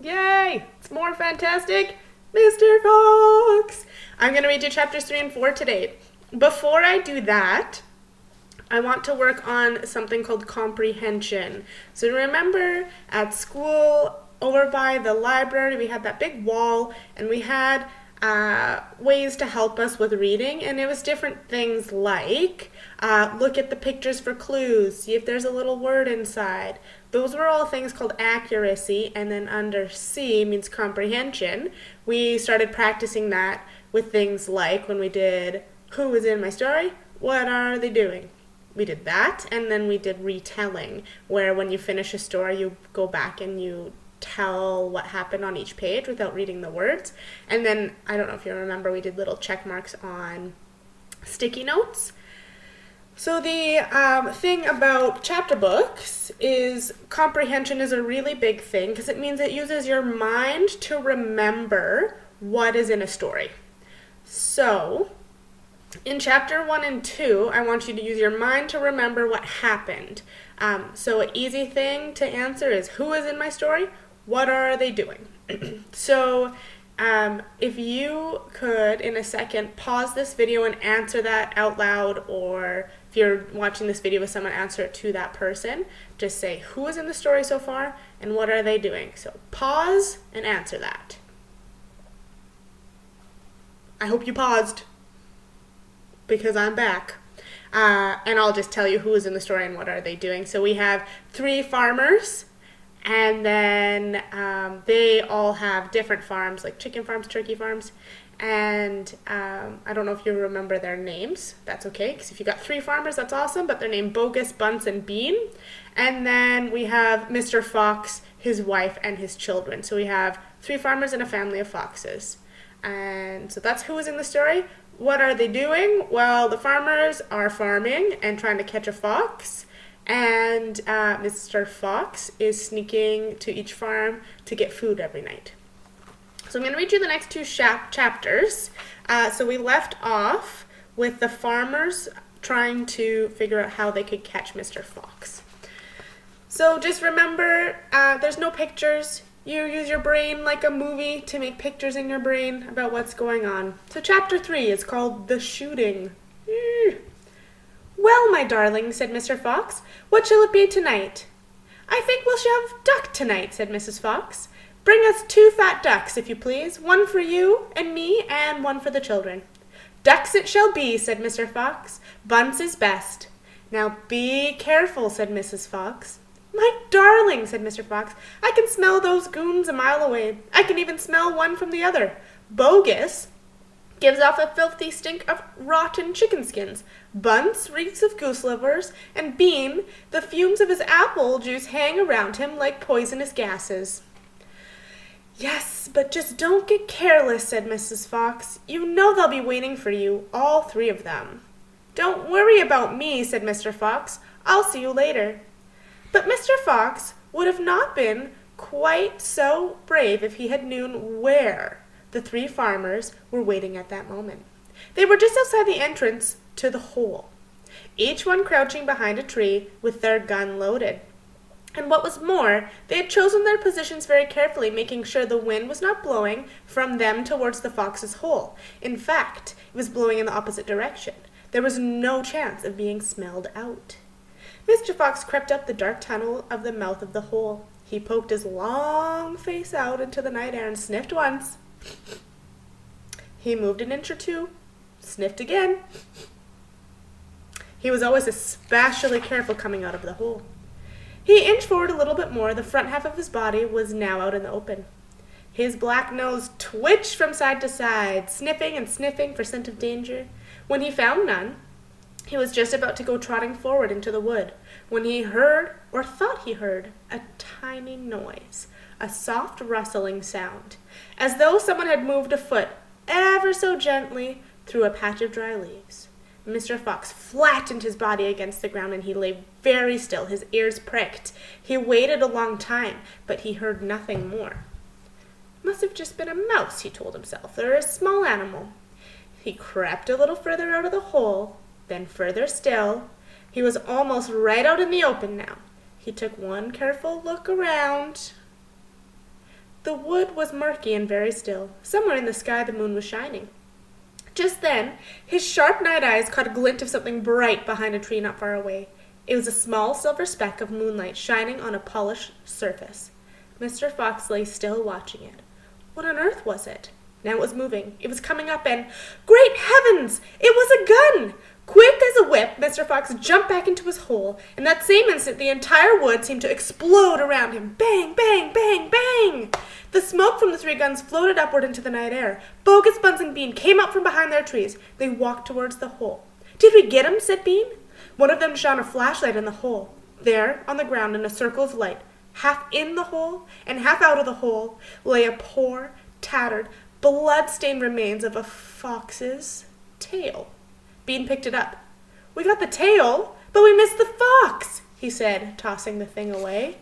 Yay! It's more fantastic, Mr. Fox! I'm going to read you chapters 3 and 4 today. Before I do that, I want to work on something called comprehension. So remember at school, over by the library, we had that big wall and we had ways to help us with reading, and it was different things like look at the pictures for clues, see if there's a little word inside. Those were all things called accuracy, and then under C means comprehension. We started practicing that with things like when we did who is in my story, what are they doing? We did that, and then we did retelling, where when you finish a story, you go back and you tell what happened on each page without reading the words. And then, I don't know if you remember, we did little check marks on sticky notes. So the thing about chapter books is comprehension is a really big thing because it means it uses your mind to remember what is in a story. So in chapter 1 and 2, I want you to use your mind to remember what happened. So an easy thing to answer is who is in my story? What are they doing? So if you could, in a second, pause this video and answer that out loud, or if you're watching this video with someone, answer it to that person. Just say who is in the story so far and what are they doing. So pause and answer that. I hope you paused, because I'm back. And I'll just tell you who is in the story and what are they doing. So we have 3 farmers, and then they all have different farms, like chicken farms, turkey farms, and I don't know if you remember their names. That's okay, because if you got 3 farmers, that's awesome, but they're named Bogus, Bunce, and Bean. And then we have Mr. Fox, his wife, and his children. So we have 3 farmers and a family of foxes. And so that's who is in the story. What are they doing? Well, the farmers are farming and trying to catch a fox, and Mr. Fox is sneaking to each farm to get food every night. So I'm going to read you the next 2 chapters. So we left off with the farmers trying to figure out how they could catch Mr. Fox. So just remember, there's no pictures. You use your brain like a movie to make pictures in your brain about what's going on. So chapter 3 is called The Shooting. Well, my darling, said Mr. Fox, what shall it be tonight? I think we'll shove duck tonight, said Mrs. Fox. Bring us 2 fat ducks, if you please, 1 for you and me, and 1 for the children. Ducks it shall be, said Mr. Fox. Bunce is best. Now be careful, said Mrs. Fox. My darling, said Mr. Fox, I can smell those goons a mile away. I can even smell one from the other. Bogus gives off a filthy stink of rotten chicken skins. Bunce reeks of goose livers, and Bean, the fumes of his apple juice hang around him like poisonous gases. Yes, but just don't get careless, said Mrs. Fox. You know they'll be waiting for you, all 3 of them. Don't worry about me, said Mr. Fox. I'll see you later. But Mr. Fox would have not been quite so brave if he had known where the 3 farmers were waiting at that moment. They were just outside the entrance to the hole, each one crouching behind a tree with their gun loaded. And what was more, they had chosen their positions very carefully, making sure the wind was not blowing from them towards the fox's hole. In fact, it was blowing in the opposite direction. There was no chance of being smelled out. Mr. Fox crept up the dark tunnel of the mouth of the hole. He poked his long face out into the night air and sniffed once. He moved an inch or 2, sniffed again. He was always especially careful coming out of the hole. He inched forward a little bit more. The front half of his body was now out in the open. His black nose twitched from side to side, sniffing and sniffing for scent of danger. When he found none, he was just about to go trotting forward into the wood when he heard, or thought he heard, a tiny noise, a soft rustling sound, as though someone had moved a foot ever so gently through a patch of dry leaves. Mr. Fox flattened his body against the ground and he lay very still, his ears pricked. He waited a long time, but he heard nothing more. Must have just been a mouse, he told himself, or a small animal. He crept a little further out of the hole, then further still. He was almost right out in the open now. He took one careful look around. The The wood was murky and very still. Somewhere in the sky the moon was shining. Just then, his sharp night eyes caught a glint of something bright behind a tree not far away. It was a small silver speck of moonlight shining on a polished surface. Mr. Fox lay still watching it. What on earth was it? Now it was moving. It was coming up and, great heavens! It was a gun! Quick as a whip, Mr. Fox jumped back into his hole. In that same instant, the entire wood seemed to explode around him. Bang, bang, bang, bang! The smoke from the 3 guns floated upward into the night air. Bogus, Buns, and Bean came out from behind their trees. They walked towards the hole. Did we get him? Said Bean. One of them shone a flashlight in the hole. There, on the ground, in a circle of light, half in the hole and half out of the hole, lay a poor, tattered, blood-stained remains of a fox's tail. Bean picked it up. We got the tail, but we missed the fox, he said, tossing the thing away.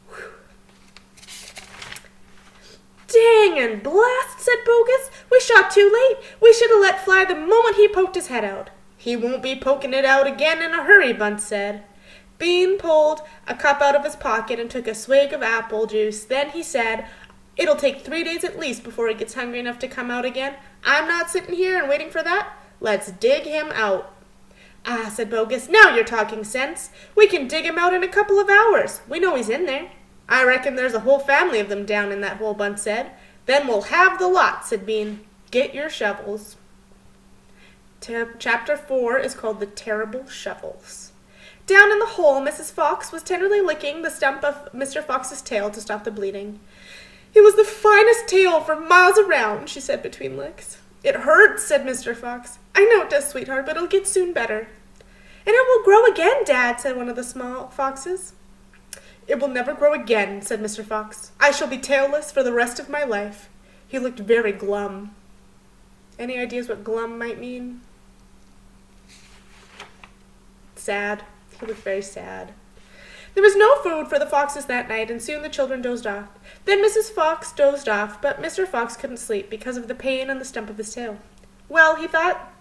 Whew. Dang and blast, said Bogus. We shot too late. We should have let fly the moment he poked his head out. He won't be poking it out again in a hurry, Bunce said. Bean pulled a cup out of his pocket and took a swig of apple juice. Then he said, it'll take 3 days at least before he gets hungry enough to come out again. I'm not sitting here and waiting for that. Let's dig him out. Ah, said Bogus, now you're talking sense. We can dig him out in a couple of hours. We know he's in there. I reckon there's a whole family of them down in that hole, Bunce said. Then we'll have the lot, said Bean. Get your shovels. Chapter 4 is called The Terrible Shovels. Down in the hole, Mrs. Fox was tenderly licking the stump of Mr. Fox's tail to stop the bleeding. It was the finest tail for miles around, she said between licks. It hurts, said Mr. Fox. I know it does, sweetheart, but it'll get soon better. And it will grow again, Dad, said one of the small foxes. It will never grow again, said Mr. Fox. I shall be tailless for the rest of my life. He looked very glum. Any ideas what glum might mean? Sad. He looked very sad. There was no food for the foxes that night, and soon the children dozed off. Then Mrs. Fox dozed off, but Mr. Fox couldn't sleep because of the pain on the stump of his tail. Well, he thought,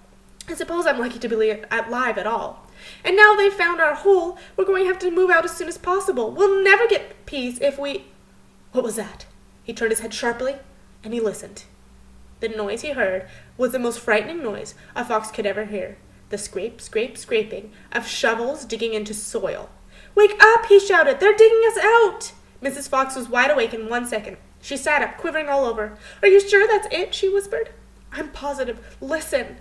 I suppose I'm lucky to be alive at all. And now they've found our hole, we're going to have to move out as soon as possible. We'll never get peace if we... What was that? He turned his head sharply, and he listened. The noise he heard was the most frightening noise a fox could ever hear. The scrape, scrape, scraping of shovels digging into soil. Wake up, he shouted. They're digging us out. Mrs. Fox was wide awake in 1 second. She sat up, quivering all over. Are you sure that's it? She whispered. I'm positive. Listen.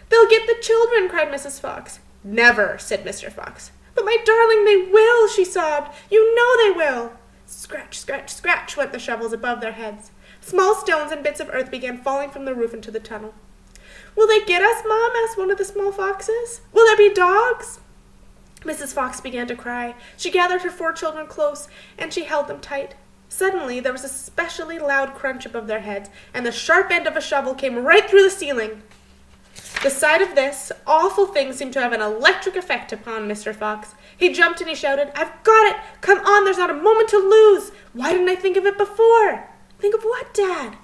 They'll get the children, cried Mrs. Fox. Never, said Mr. Fox. But my darling, they will, she sobbed. You know they will. Scratch, scratch, scratch went the shovels above their heads. Small stones and bits of earth began falling from the roof into the tunnel. Will they get us, Mom? Asked one of the small foxes. Will there be dogs? Mrs. Fox began to cry. She gathered her 4 children close, and she held them tight. Suddenly, there was a specially loud crunch above their heads, and the sharp end of a shovel came right through the ceiling. The sight of this awful thing seemed to have an electric effect upon Mr. Fox. He jumped and he shouted, I've got it! Come on, there's not a moment to lose! Why didn't I think of it before? Think of what, Dad?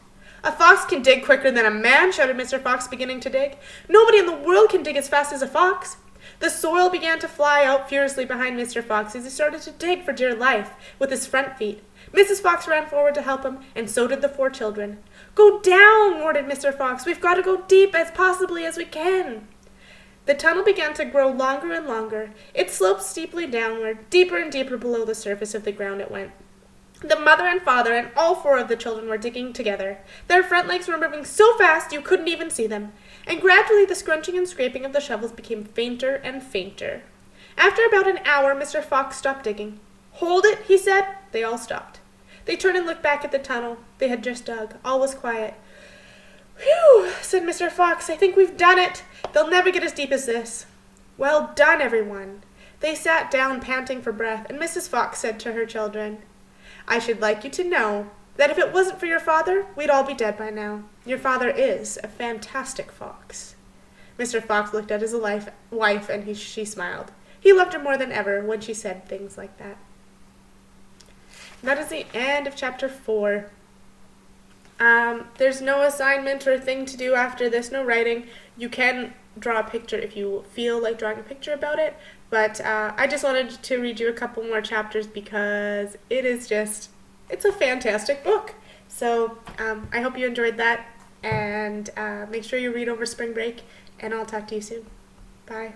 A fox can dig quicker than a man, shouted Mr. Fox, beginning to dig. Nobody in the world can dig as fast as a fox. The soil began to fly out furiously behind Mr. Fox as he started to dig for dear life with his front feet. Mrs. Fox ran forward to help him, and so did the 4 children. Go down, ordered Mr. Fox. We've got to go deep as possibly as we can. The tunnel began to grow longer and longer. It sloped steeply downward, deeper and deeper below the surface of the ground it went. The mother and father and all 4 of the children were digging together. Their front legs were moving so fast you couldn't even see them, and gradually the scrunching and scraping of the shovels became fainter and fainter. After about an hour, Mr. Fox stopped digging. Hold it, he said. They all stopped. They turned and looked back at the tunnel they had just dug. All was quiet. Whew, said Mr. Fox. I think we've done it. They'll never get as deep as this. Well done, everyone. They sat down, panting for breath, and Mrs. Fox said to her children, I should like you to know that if it wasn't for your father, we'd all be dead by now. Your father is a fantastic fox. Mr. Fox looked at his wife, and she smiled. He loved her more than ever when she said things like that. That is the end of chapter 4. There's no assignment or thing to do after this, no writing. You can draw a picture if you feel like drawing a picture about it, but I just wanted to read you a couple more chapters because it's a fantastic book. So I hope you enjoyed that, and make sure you read over spring break, and I'll talk to you soon. Bye.